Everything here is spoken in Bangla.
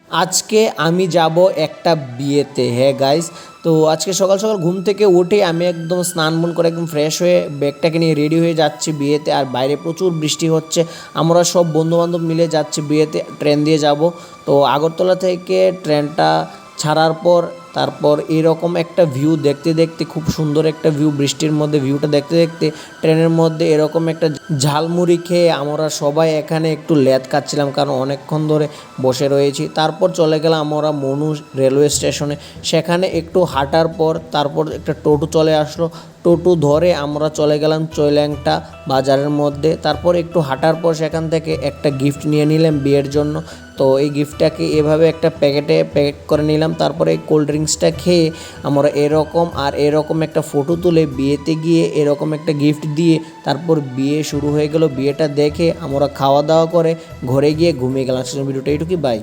আজকে আমি যাব একটা বিয়েতে। হ্যাঁ গাইস, তো আজকে সকাল সকাল ঘুম থেকে উঠে আমি একদম স্নান মন করে একদম ফ্রেশ হয়ে ব্যাগটাকে নিয়ে রেডি হয়ে যাচ্ছি বিয়েতে। আর বাইরে প্রচুর বৃষ্টি হচ্ছে। আমরা সব বন্ধুবান্ধব মিলে যাচ্ছি বিয়েতে, ট্রেন দিয়ে যাব। তো আগরতলা থেকে ট্রেনটা ছাড়ার পর তারপর এরকম একটা ভিউ দেখতে দেখতে, খুব সুন্দর একটা ভিউ, বৃষ্টির মধ্যে ভিউটা দেখতে দেখতে ট্রেনের মধ্যে এরকম একটা ঝালমুড়ি খেয়ে আমরা সবাই এখানে একটু ল্যাদ খাচ্ছিলাম, কারণ অনেকক্ষণ ধরে বসে রয়েছি। তারপর চলে গেলাম আমরা মনু রেলওয়ে স্টেশনে। সেখানে একটু হাঁটার পর তারপর একটা টোটো চলে আসলো। টোটো ধরে আমরা চলে গেলাম চৈল্যাংটা বাজারের মধ্যে। তারপর একটু হাঁটার পর সেখান থেকে একটা গিফট নিয়ে নিলাম বিয়ের জন্য। তো এই গিফটটাকে এভাবে একটা প্যাকেটে প্যাক করে নিলাম। তারপরে এই কোল্ড ড্রিঙ্কসটা খেয়ে আমরা এরকম একটা ফটো তুলে বিয়েতে গিয়ে এরকম একটা গিফট দিয়ে তারপর বিয়ে শুরু হয়ে গেল। বিয়েটা দেখে আমরা খাওয়া দাওয়া করে ঘরে গিয়ে ঘুমিয়ে গেলাম। ভিডিওটা এইটুকুই, বাই।